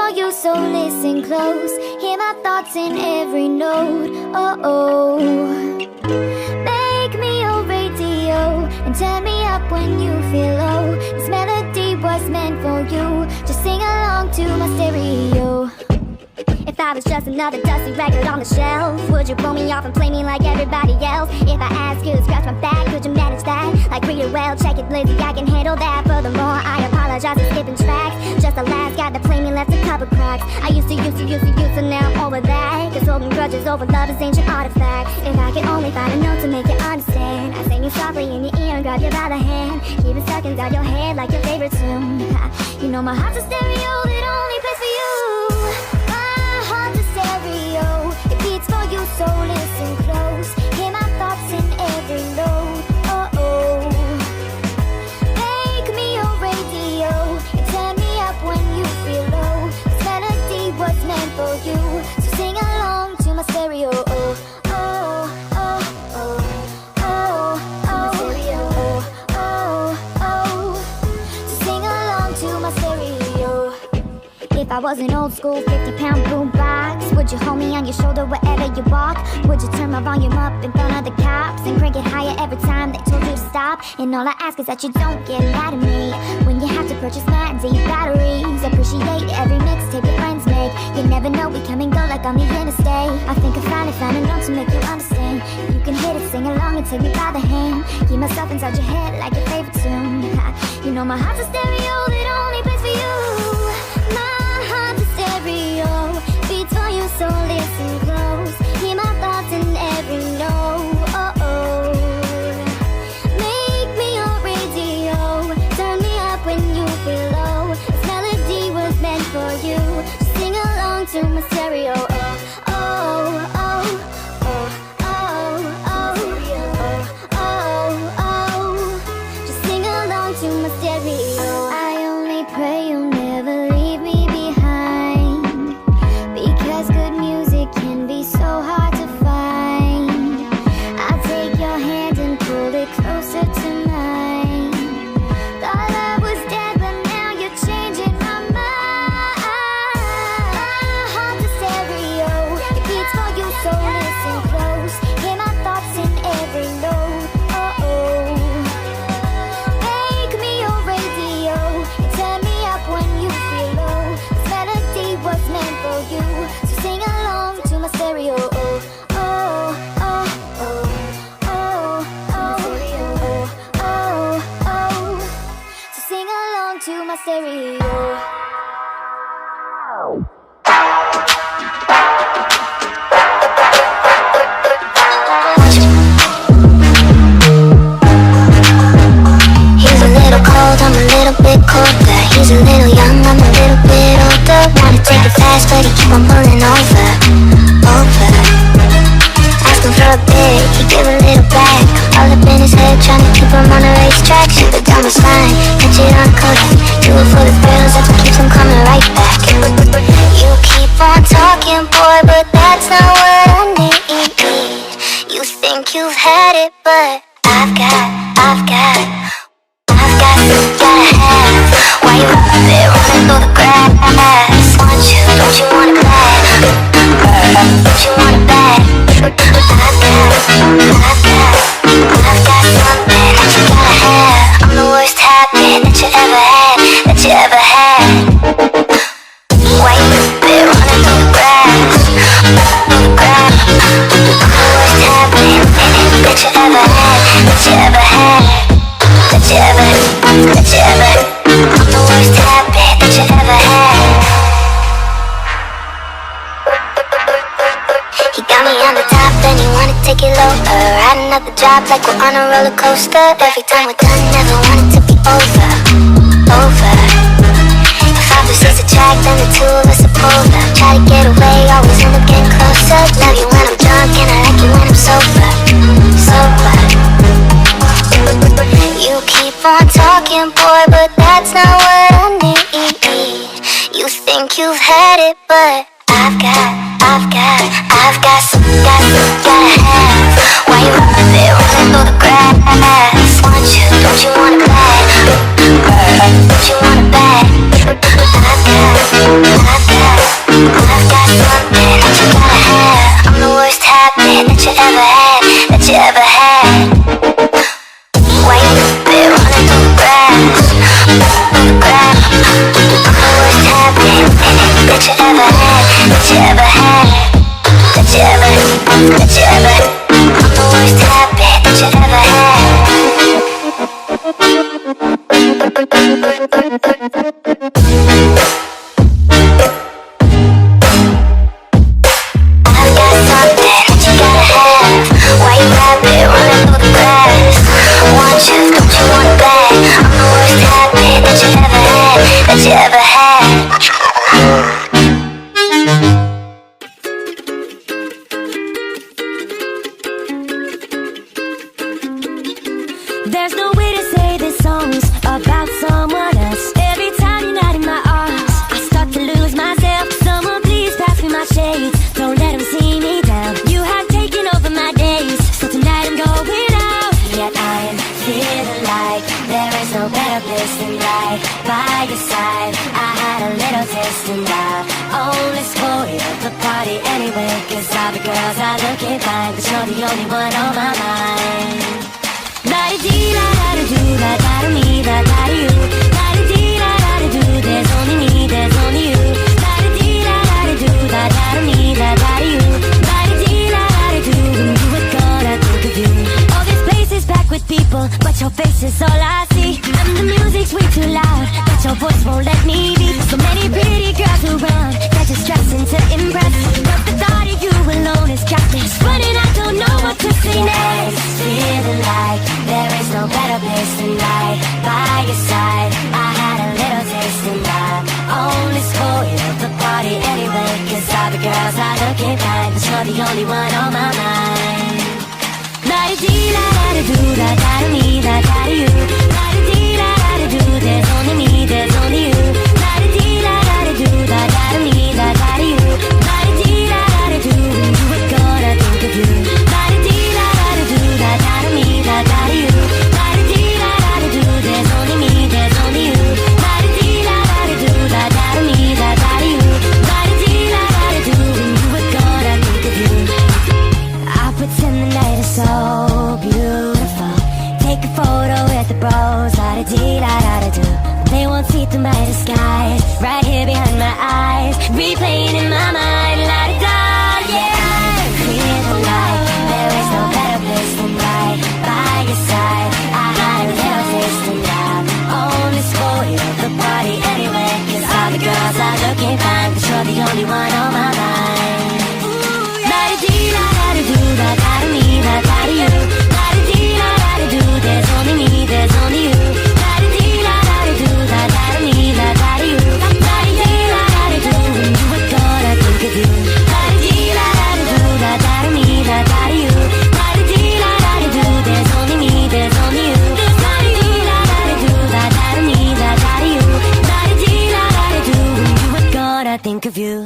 for you, so listen close. Hear my thoughts in every note. Oh, make me your radio and turn me up when you feel low. This melody was meant for you. Just sing along to my stereo. If I was just another dusty record on the shelf, would you pull me off and play me like everybody else? If I ask you to scratch my back, could you manage that? Like Rita, well, check it, Lizzie, I can handle that. Furthermore, I apologize for skipping tracks. Just the last guy that played me left a couple cracks. I used to, so now I'm over that. Cause holding grudges over love is ancient artifacts. If I could only find a note to make you understand, I sing you softly in your ear and grab you by the hand. Keep it stuck inside your head like your favorite tune. You know my heart's a stereo, it only plays for you. It beats for you, so listen close. Hear my thoughts in every note. Oh, make me your radio and turn me up when you feel low. This melody was meant for you, so sing along to my stereo. So sing along to my stereo. If I was an old school 50-pound boombox, would you hold me on your shoulder wherever you walk? Would you turn my volume up in front of the cops and crank it higher every time they told you to stop? And all I ask is that you don't get mad at me when you have to purchase Matt and batteries. Appreciate every mixtape your friends make. You never know, we come and go like on the interstate. I think I finally found a note to make you understand. You can hit it, sing along and take me by the hand. Keep myself inside your head like your favorite tune. You know my heart's a stereo, it only plays for you. Beats for you, so listen close. Hear my thoughts in every note. Oh, make me your radio, turn me up when you feel low. This melody was meant for you. Just sing along to my stereo. Just sing along to my stereo. I only pray you'll never leave me behind, because good music can be so hard to find. I'll take your hand and pull it closer to mine. Thought love was dead, but now you're changing my mind. My heart's a stereo, it beats for you, so listen close. Hear my thoughts in every note. Oh, make me your radio and turn me up when you feel low. This melody was meant for you, so sing along to my stereo. So sing along to my stereo. He's a little cold, I'm a little bit colder. He's a little young, I'm a little bit older. Wanna take it fast, but he keep on pulling over. Asking for a bit, he give a little back. All up in his head, trying to keep him on a racetrack. Shoot it down my spine, catch it on coding. Do it for the thrills, that's what keeps him coming right back. You keep on talking, boy, but that's not what I need. You think you've had it, but I've got gotta have. Why you up there running through the grass? Want you, don't you want it back? Don't you want it back? I've got something that you gotta have. I'm the worst habit that you ever had. Why you up there running through the grass? I'm the worst habit that you ever had. I'm the worst habit that you ever had. He got me on the top, then he wanna take it lower. Riding up the drop like we're on a roller coaster. Every time we're done, never want it to be over. If opposites attract, then the two of us are polar. Try to get away, always end up getting closer. Love you when I'm drunk, and I like you when I'm sober. You keep on talking, boy, but that's not what I need. You think you've had it, but I've got something gotta have. Why you up there running through the grass? Want you, don't you want it back? Don't you want it back? I've got that you ever had. I'm the worst habit that you ever There's no way to say this song's about someone else. Every time you're not in my arms, I start to lose myself. Someone please pass me my shades, don't let them see me down. You have taken over my days, so tonight I'm going out. Yet I'm feeling like there is no better place than right by your side. I had a little taste and I only spoiled the party anyway, 'cause all the girls are looking fine, but you're the only one on my mind. La-di-dee-da-da-da-do, da-da-da-me, da-da-da-you. La-di-dee-da-da-da-do, there's only me, there's only you. La-di-dee-da-da-da-do, da-da-da-me, da-da-da-you. La-di-dee-da-da-da-do, when you were gone, I think of you. All this place is packed with people, but your face is all I see. And the music's way too loud, but your voice won't let me be. So many pretty girls around, they're just dressing to impress. But the thought of you alone is got me running, I don't know what to say next. Feeling like there is no better place than right by your side. I had a little taste and I only spoiled the party anyway, 'cause all the girls are looking fine, but you're the only one on my mind. La-di-dee-da-da-da-do, da-da-da-me, da-da-da-you. La-di-dee-da-da-da-do, there's only me, there's only you. La-di-dee-da-da-da-do, da-da-da-me, da-da-da-you. La-di-dee-da-da-da-do, when you were gone, I think of you. La-di-dee-da-da-da-do, da-da-da-me, da-da-da-you. La-di-dee-da-da-da-do, there's only me, there's only you. La-di-dee-da-da-da-do, da-da-da-me, da-da-da-you. La-di-dee-da-da-da-do, when you were gone, I think of you. I pretend the night is so beautiful. Take a photo with the bros, la-da-dee-da-da-da-do. They won't see through my disguise, right here behind my eyes, replaying in my mind, la-da-da, yeah. Feeling like there is no better place than right by your side. I had a little taste and I only spoiled the party anyway, 'cause all the girls are looking fine, but you're the only one on my mind. La-da-dee-da-da-da-do, da-da-da-me, da-da-da-you. La-da-dee-da-da-da-do, there's only me, there's only you. La-da-dee-da-da-da-do, da-da-da-me, da-da-da-you. La-da-dee-da-da-da-do, when you were gone, I think of you. La-da-dee-da-da-da-do, da-da-da-me, da-da-da-you. La-da-dee-da-da-da-do, there's only me, there's only you. La-da-dee-da-da-da-do, da-da-da-me, da-da-da-you. La-da-dee-da-da-da-do, when you were gone, I think of you.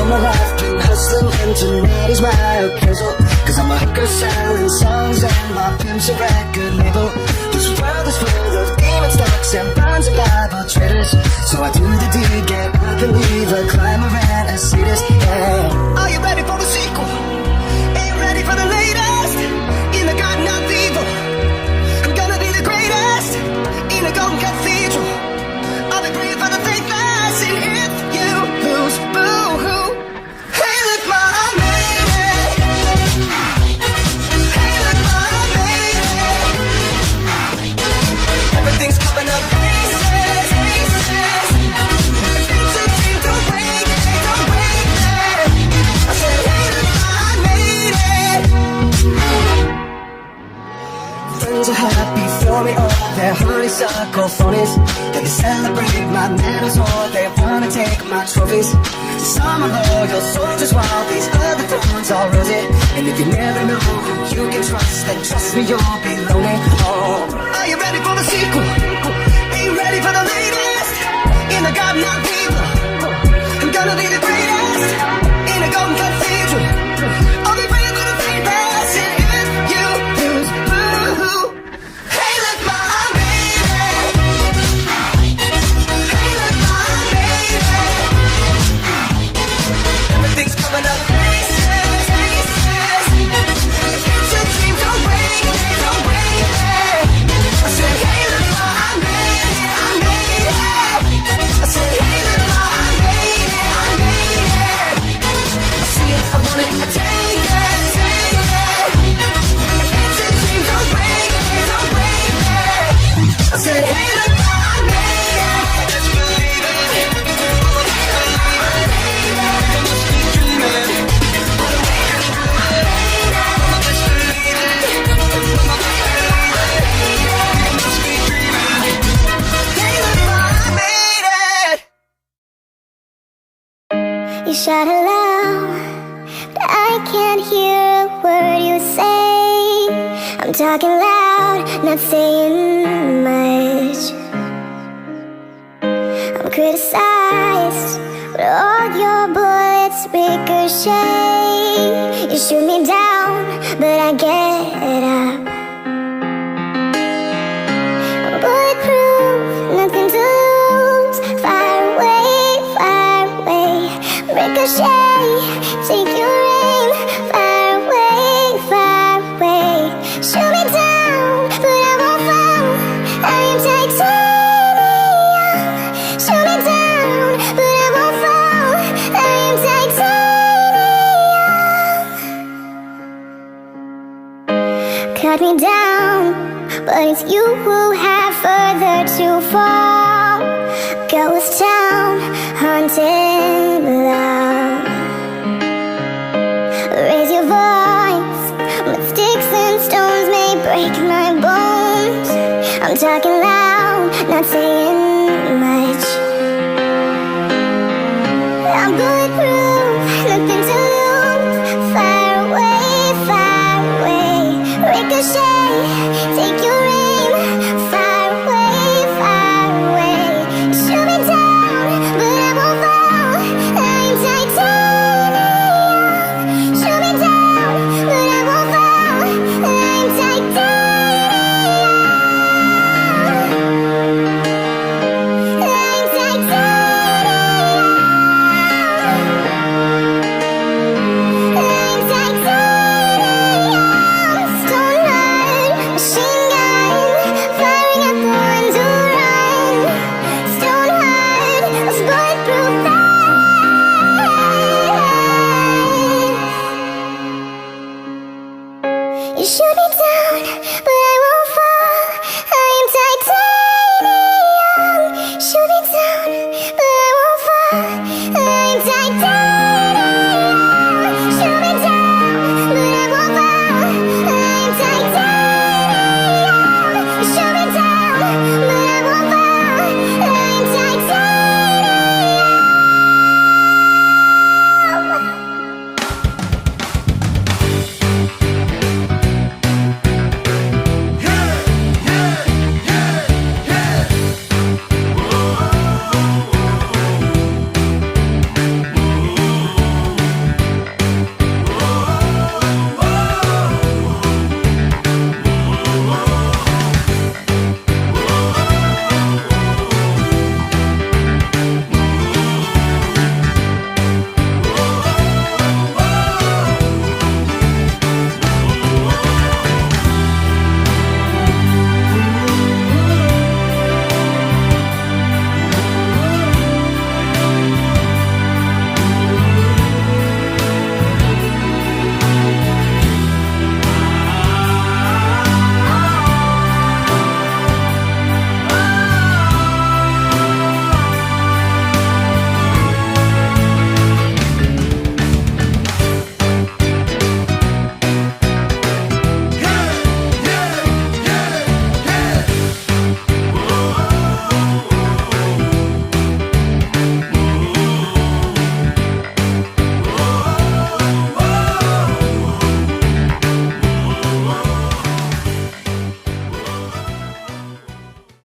My life been hustling and tonight is my occasion, 'cause I'm a hooker selling songs and my pimp's a record label. This world is full of demon stocks and bonds and Bible traders, so I do the deed, get up and leave a climber and a sadist, yeah. Are you ready for the sequel? Ain't ready for the latest? In the garden of evil, I'm gonna be the greatest in a golden cathedral. I'll be praying for the faithless, and if you lose, boo-hoo. Hey, look, ma, I made it. Hey, look, ma, I made it. Everything's coming up pieces, pieces. Things that seem to wait, don't wait there. I said, hey, look, ma, I made it. Friends are happy for me, all their honeysuckle phonies. Then they celebrate my medals, or they wanna take my trophies. Some are loyal soldiers, while these other thorns are rosy. And if you never know who you can trust, then trust me, you'll be lonely. Oh, are you ready for the sequel? Are you ready for the latest? In the garden of evil, I'm gonna be the greatest in a golden cathedral. I'll be praying for the faithless, and if you lose, boo-hoo. Hey, look, ma, I made it. Hey, look, ma, I made it. Everything's coming said, hey, look, I made it. Just believe it. You must be dreaming. You shout aloud, but I can't hear a word you say. I'm talking loud, not saying much. I'm criticized, but all your bullets ricochet. You shoot me down, but I get up. I'm bulletproof, nothing to lose. Fire away, fire away. Ricochet, take your aim. Fire away, fire away. Shoot me down, but I won't fall. I am titanium. Shoot me down, but I won't fall. I am titanium. Cut me down, but it's you who have further to fall. Ghost town, haunted love. Raise your voice, but sticks and stones may break my bones. I'm talking loud, not saying